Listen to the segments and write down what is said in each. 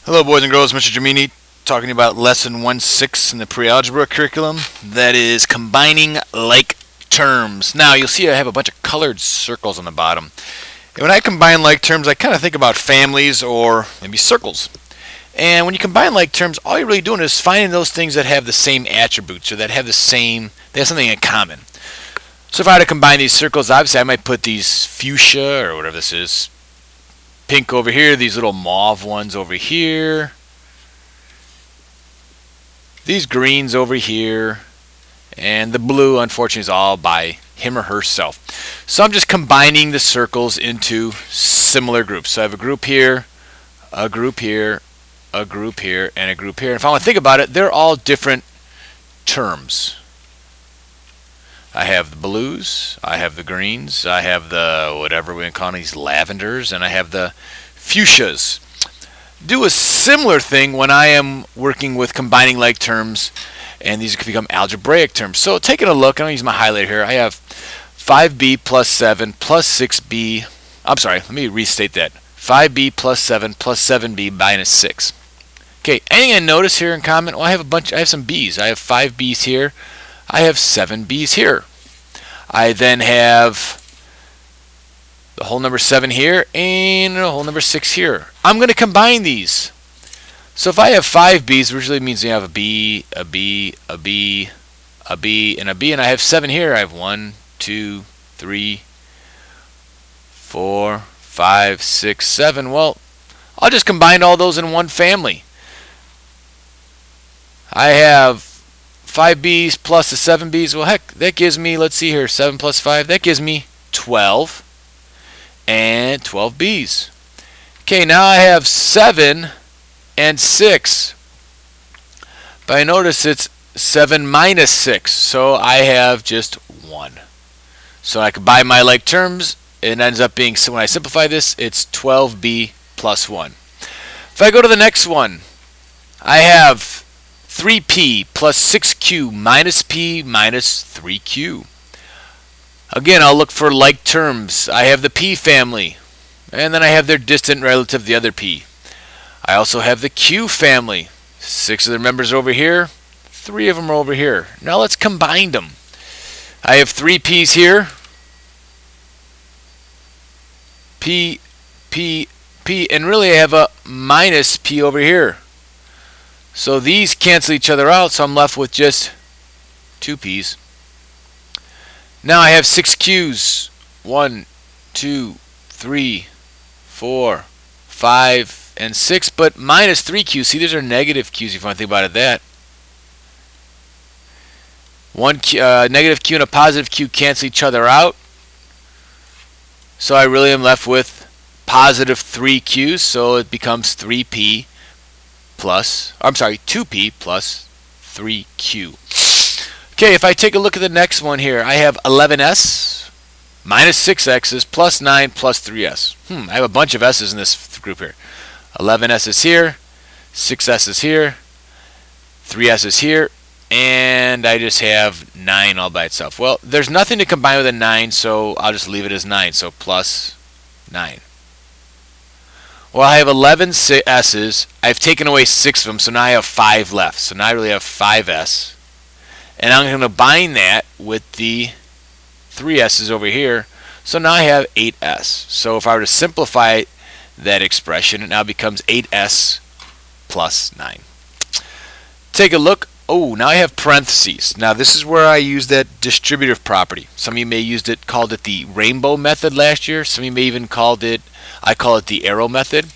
Hello boys and girls, Mr. Giomini talking about lesson 1-6 in the pre-algebra curriculum. That is combining like terms. Now you'll see I have a bunch of colored circles on the bottom. And when I combine like terms, I kind of think about families or maybe circles. And when you combine like terms, all you're really doing is finding those things that have the same attributes or that have they have something in common. So if I had to combine these circles, obviously I might put these fuchsia or whatever this is, pink over here, these little mauve ones over here, these greens over here, and the blue unfortunately is all by him or herself. So I'm just combining the circles into similar groups. So I have a group here, a group here, a group here, and a group here. And if I want to think about it, they're all different terms. I have the blues, I have the greens, I have the whatever we call these lavenders, and I have the fuchsias. Do a similar thing when I am working with combining like terms, and these can become algebraic terms. So taking a look, I'm going to use my highlighter here. I have 5b plus 7 plus 6b. I'm sorry, let me restate that. 5b plus 7 plus 7b minus 6. Okay, anything I notice here in common? Well, I have some b's. I have 5 b's here. I have 7 b's here. I then have the whole number 7 here and the whole number 6 here. I'm going to combine these. So if I have 5 b's, which usually means you have a b, a b, a b, a b, and a b, and I have 7 here. I have 1, 2, 3, 4, 5, 6, 7. Well, I'll just combine all those in one family. I have 5b's plus the 7b's. Well, heck, that gives me, let's see here, 7 plus 5, that gives me 12 and 12b's. Okay, now I have 7 and 6. But I notice it's 7 minus 6, so I have just 1. So I combine my like terms, it ends up being, so when I simplify this, it's 12b plus 1. If I go to the next one, I have 3p plus 6q minus p minus 3q. Again, I'll look for like terms. I have the p family, and then I have their distant relative, the other p. I also have the q family. 6 of the members are over here, 3 of them are over here. Now let's combine them. I have 3 p's here, p, p, p, and really I have a minus p over here. So these cancel each other out, so I'm left with just 2 p's. Now I have 6 q's. 1, 2, 3, 4, 5, and 6, but minus 3 q's. See, these are negative q's if you want to think about it that. Negative q and a positive q cancel each other out. So I really am left with positive 3 q's, so it becomes 3p plus, I'm sorry, 2p plus 3q. Okay, if I take a look at the next one here, I have 11s minus 6x's plus 9 plus 3s. I have a bunch of s's in this group here. 11s's here, 6s's here, 3s's here, and I just have 9 all by itself. Well, there's nothing to combine with a 9, so I'll just leave it as 9, so plus 9. Well, I have 11 s's. I've taken away 6 of them, so now I have 5 left. So now I really have 5s. And I'm going to bind that with the 3 s's over here. So now I have 8s. So if I were to simplify that expression, it now becomes 8s plus 9. Take a look. Oh, now I have parentheses. Now this is where I use that distributive property. Some of you may have called it the rainbow method last year. Some of you may even called it, I call it the arrow method.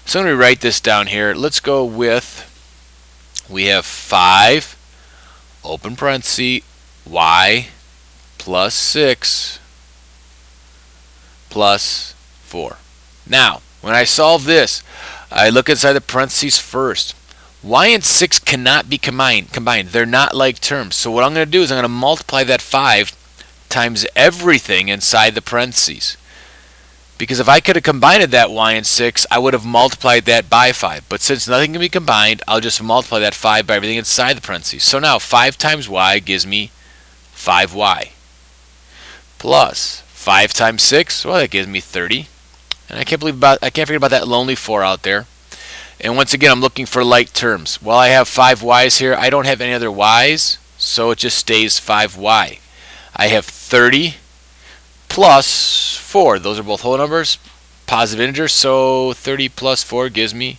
So I'm going to write this down here. Let's go with, we have 5, open parenthesis, y plus 6 plus 4. Now, when I solve this, I look inside the parentheses first. Y and 6 cannot be combined. They're not like terms. So what I'm going to do is I'm going to multiply that 5 times everything inside the parentheses. Because if I could have combined that y and 6, I would have multiplied that by 5. But since nothing can be combined, I'll just multiply that 5 by everything inside the parentheses. So now 5 times y gives me 5y. Plus 5 times 6, well, that gives me 30. And I can't forget about that lonely 4 out there. And once again, I'm looking for like terms. Well, I have 5y's here. I don't have any other y's, so it just stays 5y. I have 30 plus 4. Those are both whole numbers, positive integers, so 30 plus 4 gives me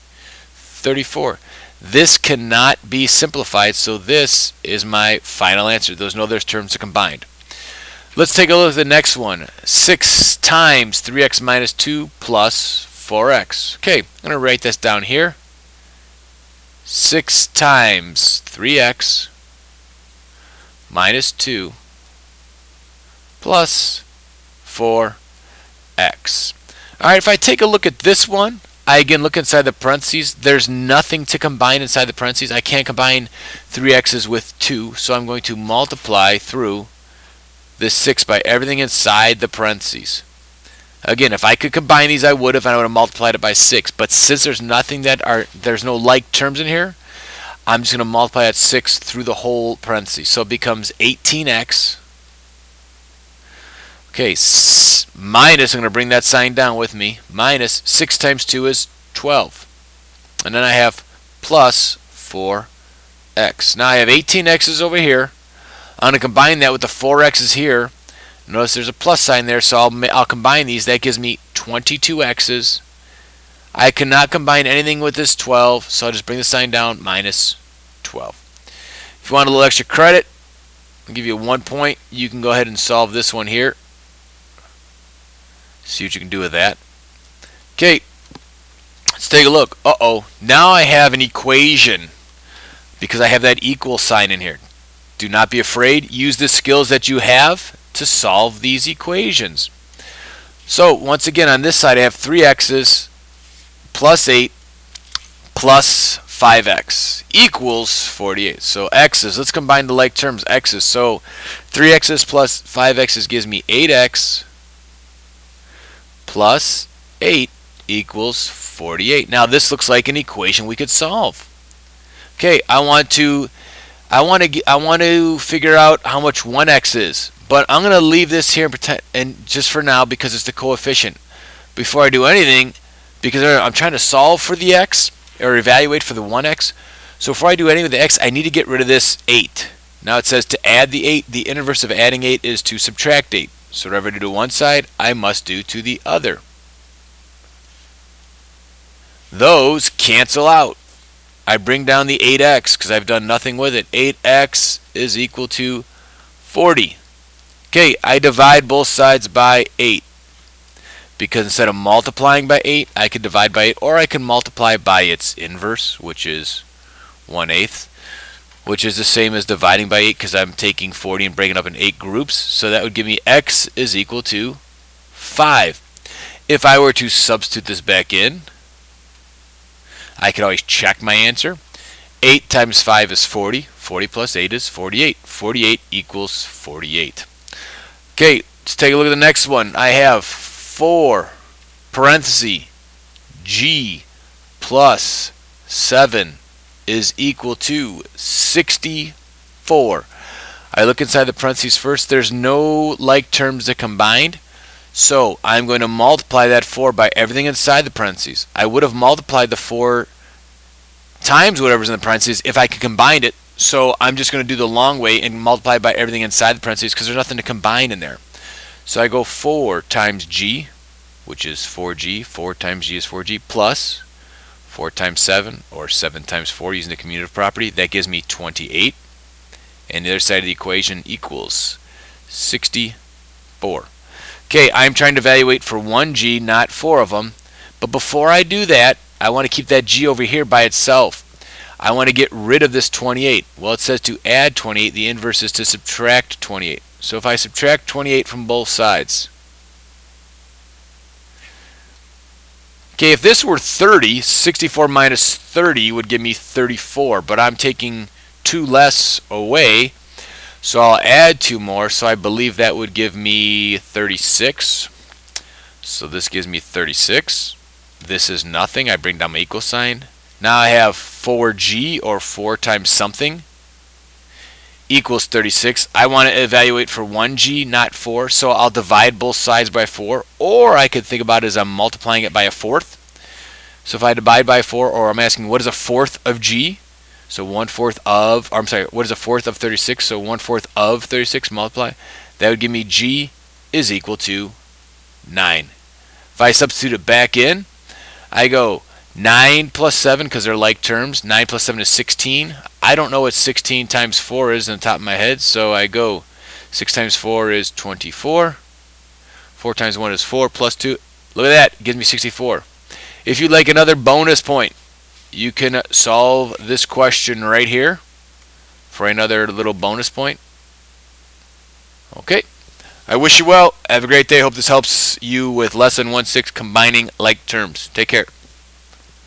34. This cannot be simplified, so this is my final answer. There's no other terms to combine. Let's take a look at the next one. 6 times 3x minus 2 plus 4x. Okay, I'm going to write this down here. 6 times 3x minus 2 plus 4x. Alright, if I take a look at this one, I again look inside the parentheses. There's nothing to combine inside the parentheses. I can't combine 3x's with 2, so I'm going to multiply through this 6 by everything inside the parentheses. Again, if I could combine these, I would have, and I would have multiplied it by 6. But since there's there's no like terms in here, I'm just going to multiply that 6 through the whole parentheses. So it becomes 18x. Okay, minus, I'm going to bring that sign down with me, minus 6 times 2 is 12. And then I have plus 4x. Now I have 18x's over here. I'm going to combine that with the 4x's here. Notice there's a plus sign there, so I'll combine these. That gives me 22x's. I cannot combine anything with this 12, so I'll just bring the sign down, minus 12. If you want a little extra credit, I'll give you 1 point. You can go ahead and solve this one here. See what you can do with that. Okay, let's take a look. Now I have an equation because I have that equal sign in here. Do not be afraid. Use the skills that you have to solve these equations. So once again, on this side I have 3x's plus 8 plus 5x equals 48. So x's, let's combine the like terms, x's. So 3x's plus 5x's gives me 8x plus 8 equals 48. Now this looks like an equation we could solve. Okay, I want to figure out how much 1x is, but I'm going to leave this here and just for now because it's the coefficient. Before I do anything, because I'm trying to solve for the x or evaluate for the 1x, so before I do anything with the x, I need to get rid of this 8. Now it says to add the 8, the inverse of adding 8 is to subtract 8. So whatever I do to one side, I must do to the other. Those cancel out. I bring down the 8x because I've done nothing with it. 8x is equal to 40. Okay, I divide both sides by 8. Because instead of multiplying by 8, I could divide by 8, or I can multiply by its inverse, which is 1/8, which is the same as dividing by 8 because I'm taking 40 and breaking it up in 8 groups. So that would give me x is equal to 5. If I were to substitute this back in, I could always check my answer. 8 times 5 is 40. 40 plus 8 is 48. 48 equals 48. Okay, let's take a look at the next one. I have 4 parenthesis g plus 7 is equal to 64. I look inside the parentheses first. There's no like terms that combined. So I'm going to multiply that 4 by everything inside the parentheses. I would have multiplied the 4 times whatever's in the parentheses if I could combine it. So I'm just going to do the long way and multiply by everything inside the parentheses because there's nothing to combine in there. So I go 4 times g, which is 4g. 4 times g is 4g, plus 4 times 7, or 7 times 4 using the commutative property. That gives me 28. And the other side of the equation equals 64. Okay, I'm trying to evaluate for 1g, not 4 of them. But before I do that, I want to keep that g over here by itself. I want to get rid of this 28. Well, it says to add 28. The inverse is to subtract 28. So if I subtract 28 from both sides. Okay, if this were 30, 64 minus 30 would give me 34. But I'm taking 2 less away. So I'll add 2 more. So I believe that would give me 36. So this gives me 36. This is nothing. I bring down my equal sign. Now I have 4g, or 4 times something, equals 36. I want to evaluate for 1g, not 4, so I'll divide both sides by 4, or I could think about it as I'm multiplying it by a fourth. So if I divide by 4, or I'm asking what is a fourth of g? So 1/4 of, or I'm sorry, what is a fourth of 36? So 1/4 of 36 multiply. That would give me g is equal to 9. If I substitute it back in, I go 9 plus 7, because they're like terms. 9 plus 7 is 16. I don't know what 16 times 4 is on the top of my head, so I go 6 times 4 is 24. 4 times 1 is 4 plus 2. Look at that. It gives me 64. If you'd like another bonus point, you can solve this question right here for another little bonus point. Okay. I wish you well. Have a great day. Hope this helps you with lesson 1-6, combining like terms. Take care.